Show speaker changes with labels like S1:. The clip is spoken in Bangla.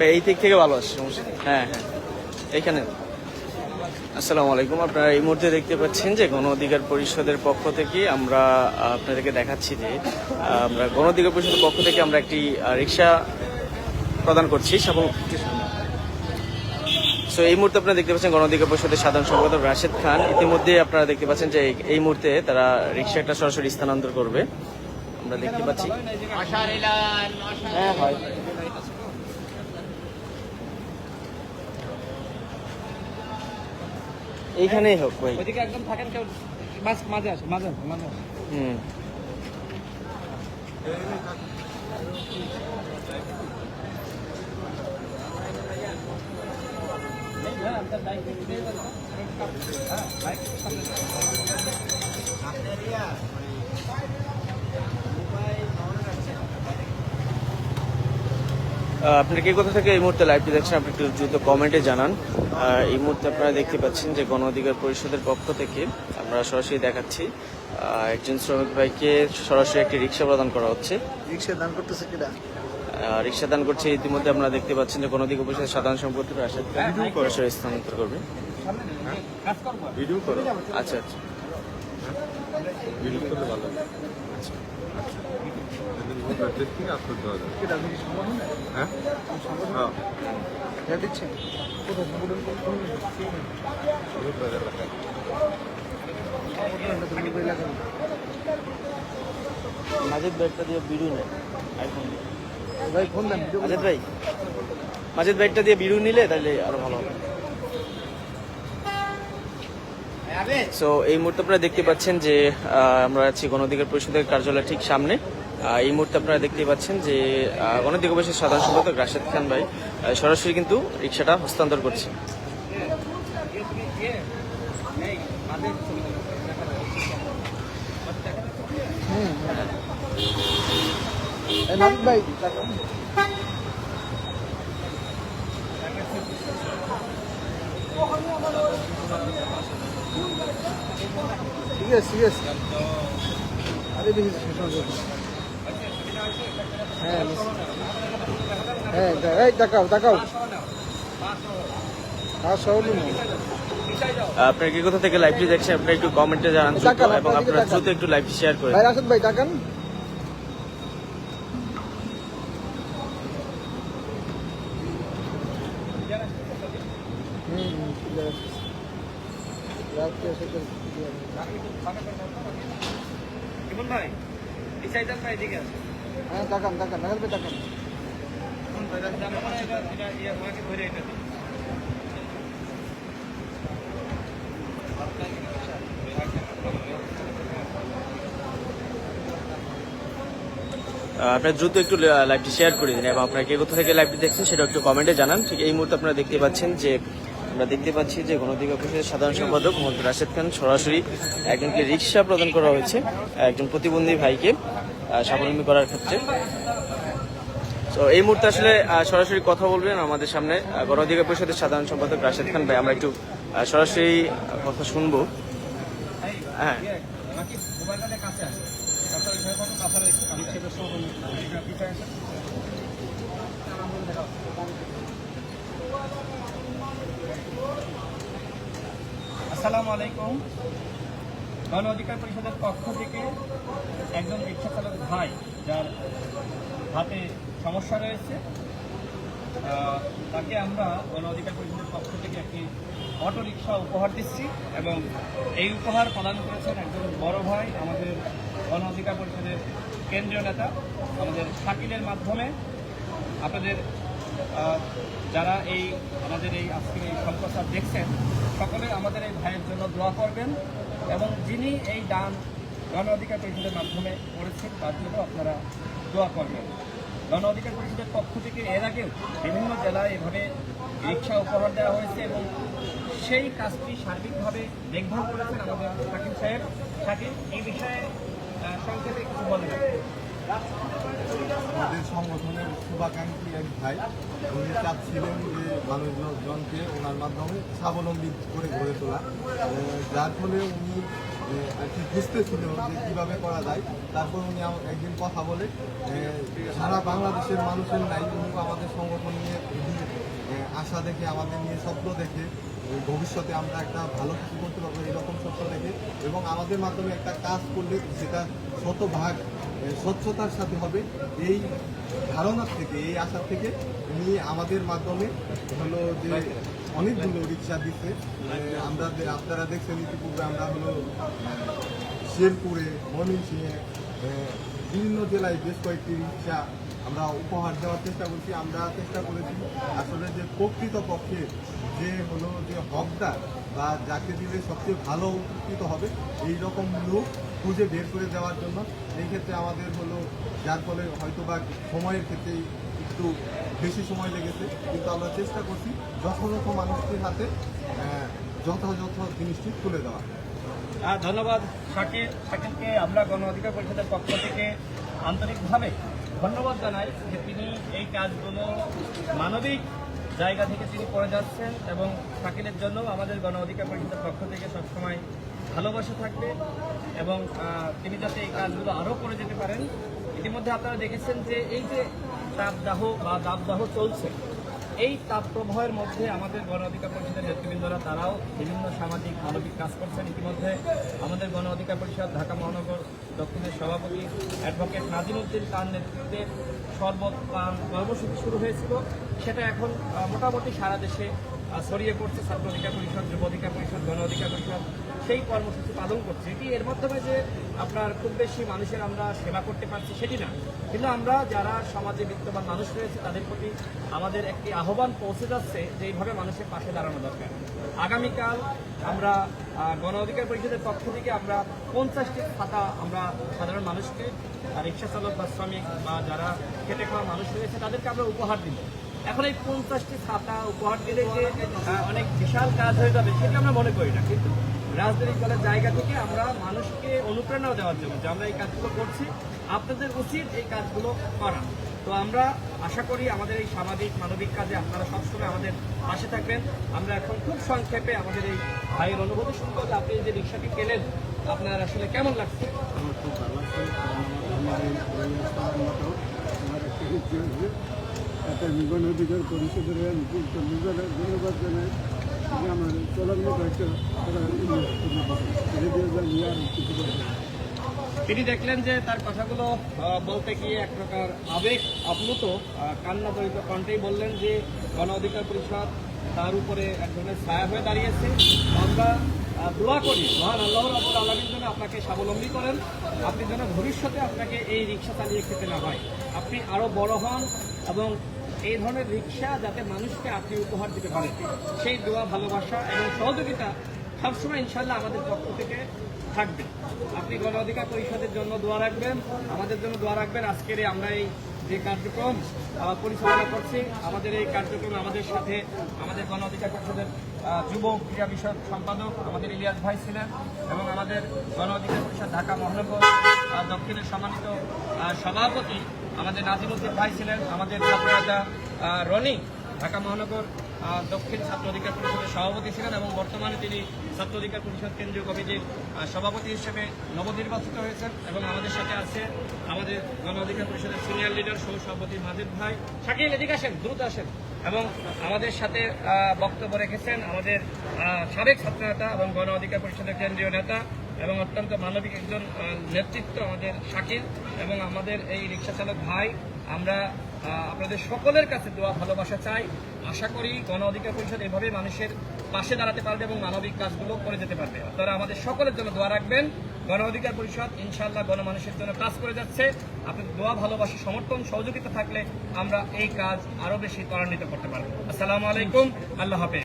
S1: এই দিক থেকে ভালো আছে, সমস্যা নেই। হ্যাঁ হ্যাঁ, এইখানে। আসসালামু আলাইকুম। আপনারা এই মুহূর্তে দেখতে পাচ্ছেন যে গণ অধিকার পরিষদের পক্ষ থেকে আমরা আপনাদেরকে দেখাচ্ছি যে আমরা গণ অধিকার পরিষদের পক্ষ থেকে আমরা একটি রিক্সা প্রদান করছি। সো এই মুহূর্তে আপনারা দেখতে পাচ্ছেন গণ অধিকার পরিষদের সাধারণ সম্পাদক রাশেদ খান, ইতিমধ্যে আপনারা দেখতে পাচ্ছেন যে এই মুহূর্তে তারা রিক্সাটা সরাসরি স্থানান্তর করবে, আমরা দেখতে পাচ্ছি। হ্যাঁ হয়, এইখানেই হোক ভাই।
S2: ওইদিকে একদম থাকেন, কেউ মাঝে আসে, মাঝে আসে।
S1: হুম, আপনারা কে কোথা থেকে এই মুহূর্তে লাইভটি দেখছেন আপনি একটু দ্রুত কমেন্টে জানান। এই মুহূর্তে আপনারা দেখতে পাচ্ছেন যে গণ অধিকার পরিষদের পক্ষ থেকে আমরা সরাসরি দেখাচ্ছি একজন শ্রমিক ভাইকে সরাসরি একটি রিক্সা প্রদান করা হচ্ছে।
S2: রিক্সা দান করতেছে কিনা?
S1: রিক্সা দান করছে, ইতিমধ্যে আপনারা দেখতে পাচ্ছেন যে গণ অধিকার পরিষদের সাধারণ সম্পাদক রাশেদ খান সরাসরি স্থানান্তর করবে। আচ্ছা আচ্ছা, মাজিদ ব্যাগটা দিয়ে বিড়ু নেয়, আইফোন
S2: ভাই ফোন দেন।
S1: মাজিদ ব্যাগটা দিয়ে বিড়ু নিলে তাহলে আরো ভালো হবে। সো এই মুহূর্তে আপনারা দেখতে পাচ্ছেন যে আমরা আছি গণ অধিকার পরিষদের কার্যালয়ের ঠিক সামনে। এই মুহূর্তে আপনারা দেখতে পাচ্ছেন যে গণ অধিকার পরিষদের সাধারণ সম্পাদক রাশেদ খান ভাই সরাসরি কিন্তু রিক্সাটা হস্তান্তর করছে।
S2: ভাই ঠিক আছে ঠিক আছে। আরে বেশি হ্যাঁ হ্যাঁ, এই তাকাও তাকাও।
S1: আপনারা কি কোথা থেকে লাইভটি দেখছেন আপনারা একটু কমেন্টে জানান এবং আপনারা দ্রুত একটু লাইভটি শেয়ার করেন।
S2: ভাই রাশেদ ভাই তাকান। হ্যাঁ তাকান তাকান, রাশেদ ভাই তাকান।
S1: আপনারা দ্রুত একটু লাইভটি শেয়ার করে দিন এবং আপনারা কে কোথা থেকে লাইভটি দেখছেন সেটা একটু কমেন্টে জানান। ঠিক এই মুহূর্তে আপনারা দেখতে পাচ্ছেন যে আমরা দেখতে পাচ্ছি যে গণ অধিকার পরিষদের সাধারণ সম্পাদক মোহাম্মদ রাশেদ খান সরাসরি একজনকে রিক্সা প্রদান করা হয়েছে একজন প্রতিবন্ধী ভাইকে স্বাবলম্বী করার ক্ষেত্রে। তো এই মুহূর্তে আসলে সরাসরি কথা বলবেন আমাদের সামনে গণ অধিকার পরিষদের সাধারণ সম্পাদক রাশেদ খান ভাই, আমরা একটু সরাসরি কথা শুনবো। হ্যাঁ,
S3: আসসালামু আলাইকুম। গণ অধিকার পরিষদের পক্ষ থেকে একজন রিক্সা চালক ভাই যার হাতে সমস্যা রয়েছে তাকে আমরা গণ অধিকার পরিষদের পক্ষ থেকে একটি অটো রিক্সা উপহার দিচ্ছি এবং এই উপহার প্রদান করেছেন একজন বড় ভাই, আমাদের গণ অধিকার পরিষদের কেন্দ্রীয় নেতা আমাদের শাকিলের মাধ্যমে। আপনাদের যারা আমাদের এই আজকের এই সম্প্রচার দেখছেন সকলে আমাদের এই ভাইয়ের জন্য দোয়া করবেন এবং যিনি এই দান গণ অধিকার পরিষদের মাধ্যমে করেছেন তার জন্য আপনারা দোয়া করবেন। গণ অধিকার পরিষদের পক্ষ থেকে এর আগেও বিভিন্ন জেলায় এভাবে রিক্সা উপহার দেওয়া হয়েছে এবং সেই কাজটি সার্বিকভাবে দেখভাল করেছেন আমাদের শাকিল সাহেব। শাকিল, এই বিষয়ে সংক্ষেপে কিছু বলেন।
S4: আমাদের সংগঠনের শুভাকাঙ্ক্ষী এক ভাই, উনি চাচ্ছিলেন যে মানুষজনকে ওনার মাধ্যমে স্বাবলম্বী করে গড়ে তোলা, যার ফলে উনি আর কি বুঝতেছিল যে কীভাবে করা যায়। তারপর উনি একদিন কথা বলে সারা বাংলাদেশের মানুষের নাই উনি আমাদের সংগঠন নিয়ে আশা দেখে, আমাদের নিয়ে স্বপ্ন দেখে, ভবিষ্যতে আমরা একটা ভালো কিছু করতে পারবো এরকম স্বপ্ন দেখে, এবং আমাদের মাধ্যমে একটা কাজ করলে সেটা শতভাগ স্বচ্ছতার সাথে হবে এই ধারণার থেকে, এই আশা থেকে উনি আমাদের মাধ্যমে হলো যে অনেকগুলো রিক্সা দিচ্ছে। আমরা আপনারা দেখছেন ইতিপূর্বে আমরা হলো শেরপুরে, ময়মনসিংহে, বিভিন্ন জেলায় বেশ কয়েকটি রিক্সা আমরা উপহার দেওয়ার চেষ্টা করছি। আমরা চেষ্টা করেছি আসলে যে প্রকৃতপক্ষে যে হলো যে হকদার বা যাকে দিলে সবচেয়ে ভালো উপকৃত হবে এই রকম লোক খুঁজে বের করে দেওয়ার জন্য। এই ক্ষেত্রে আমাদের হলো যার ফলে হয়তো বা সময়ের ক্ষেত্রে একটু বেশি সময় লেগেছে, কিন্তু আমরা চেষ্টা করছি যথাযথ মানুষটির হাতে যথাযথ জিনিসটি তুলে দেওয়া।
S3: ধন্যবাদ শাকিলকে আমরা গণ অধিকার পরিষদের পক্ষ থেকে আন্তরিকভাবে ধন্যবাদ জানাই যে তিনি এই কাজগুলো মানবিক জায়গা থেকে তিনি করে যাচ্ছেন, এবং শাকিলের জন্য আমাদের গণ অধিকার পরিষদের পক্ষ থেকে সবসময় ভালোবাসা থাকবে, এবং তিনি যাতে এই কাজগুলো আরও করে যেতে পারেন। ইতিমধ্যে আপনারা দেখেছেন যে এই যে তাপদাহ বা দাবদাহ চলছে, এই তাপপ্রবাহের মধ্যে আমাদের গণ অধিকার পরিষদের নেতৃবৃন্দরা তারাও বিভিন্ন সামাজিক মানবিক কাজ করছেন। ইতিমধ্যে আমাদের গণ অধিকার পরিষদ ঢাকা মহানগর দক্ষিণের সভাপতি অ্যাডভোকেট নাজিমউদ্দিন তার নেতৃত্বে শরবত পান কর্মসূচি শুরু হয়েছিল, সেটা এখন মোটামুটি সারা দেশে ছড়িয়ে পড়ছে। ছাত্র অধিকার পরিষদ, যুব অধিকার পরিষদ, গণ অধিকার পরিষদ সেই কর্মসূচি পালন করছে। এটি এর মাধ্যমে যে আপনার খুব বেশি মানুষের আমরা সেবা করতে পারছি সেটি না, কিন্তু আমরা যারা সমাজে বিত্তবান মানুষ রয়েছে তাদের প্রতি আমাদের একটি আহ্বান পৌঁছে যাচ্ছে যে এইভাবে মানুষের পাশে দাঁড়ানো দরকার। আগামীকাল আমরা গণ অধিকার পরিষদের পক্ষ থেকে আমরা 50টি খাতা আমরা সাধারণ মানুষকে, রিক্সা চালক বা শ্রমিক বা যারা খেটে খাওয়া মানুষ রয়েছে তাদেরকে আমরা উপহার দিব। এখন এই 50টি খাতা উপহার দিলে যে অনেক বিশাল কাজ হয়ে যাবে সেটা আমরা মনে করি না, কিন্তু রাজনৈতিক দলের জায়গা থেকে আমরা মানুষকে অনুপ্রেরণা দেওয়ার জন্য যে আমরা এই কাজগুলো করছি, আপনাদের উচিত এই কাজগুলো করা। তো আমরা আশা করি আমাদের এই সামাজিক মানবিক কাজে আপনারা সবসময় আমাদের পাশে থাকবেন। আমরা এখন খুব সংক্ষেপে আমাদের এই ভাইয়ের অনুভূতি শুনবো যে আপনি যে রিক্সাটি কেনেন আপনার আসলে কেমন লাগছে।
S2: আমার খুব ভালো লাগছে, একটা গণ অধিকার পরিষদের ধন্যবাদ জানাই যে আমার চলার মতো একটা কিছু করতে।
S3: তিনি দেখলেন যে তার কথাগুলো বলতে গিয়ে এক প্রকার আবেগ আপ্লুত কান্না জড়িত কণ্ঠেই বললেন যে গণ অধিকার পরিষদ তার উপরে এক ধরনের ছায়া হয়ে দাঁড়িয়েছে। আমরা দোয়া করি মহান আল্লাহ রাব্বুল আলামিন যেন আপনাকে স্বাবলম্বী করেন, আপনি যেন ভবিষ্যতে আপনাকে এই রিক্সা চালিয়ে খেতে না হয়, আপনি আরও বড় হন এবং এই ধরনের রিক্সা যাতে মানুষকে আপনি উপহার দিতে পারেন সেই দোয়া, ভালোবাসা এবং সহযোগিতা সবসময় ইনশাল্লাহ আমাদের পক্ষ থেকে থাকবে। আপনি গণ অধিকার পরিষদের জন্য দোয়া রাখবেন, আমাদের জন্য দোয়া রাখবেন। আজকের আমরা এই যে কার্যক্রম পরিচালনা করছি, আমাদের এই কার্যক্রমে আমাদের সাথে আমাদের গণ অধিকার পরিষদের যুব ক্রীড়া বিষয়ক সম্পাদক আমাদের ইলিয়াস ভাই ছিলেন, এবং আমাদের গণ অধিকার পরিষদ ঢাকা মহানগর দক্ষিণের সম্মানিত সভাপতি আমাদের নাজিমউদ্দিন ভাই ছিলেন, আমাদের ছাত্রনেতা রনি ঢাকা মহানগর দক্ষিণ ছাত্র অধিকার পরিষদের সভাপতি ছিলেন, এবং বর্তমানে তিনি ছাত্র অধিকার পরিষদ কেন্দ্রীয় কমিটির সভাপতি হিসেবে নবনির্বাচিত হয়েছেন। এবং আমাদের সাথে আছে আমাদের গণ অধিকার পরিষদের সিনিয়র লিডার সহ সভাপতি মাজেদ ভাই। শাকিল এদিকে আসেন, দ্রুত আসেন। এবং আমাদের সাথে বক্তব্য রেখেছেন আমাদের সাবেক ছাত্রনেতা এবং গণ অধিকার পরিষদের কেন্দ্রীয় নেতা এবং অত্যন্ত মানবিক একজন নেতৃত্ব আমাদের শাকিল, এবং আমাদের এই রিক্সা চালক ভাই। আমরা আপনাদের সকলের কাছে দোয়া ভালোবাসা চাই। আশা করি গণ অধিকার পরিষদ এভাবে মানুষের পাশে দাঁড়াতে পারবে এবং মানবিক কাজগুলো করে যেতে পারবে। আপনারা আমাদের সকলের জন্য দোয়া রাখবেন। গণ অধিকার পরিষদ ইনশাআল্লাহ গণমানুষের জন্য কাজ করে যাচ্ছে। আপনাদের দোয়া, ভালোবাসা, সমর্থন, সহযোগিতা থাকলে আমরা এই কাজ আরো বেশি ত্বরান্বিত করতে পারবো। আসসালামু আলাইকুম, আল্লাহ হাফেজ।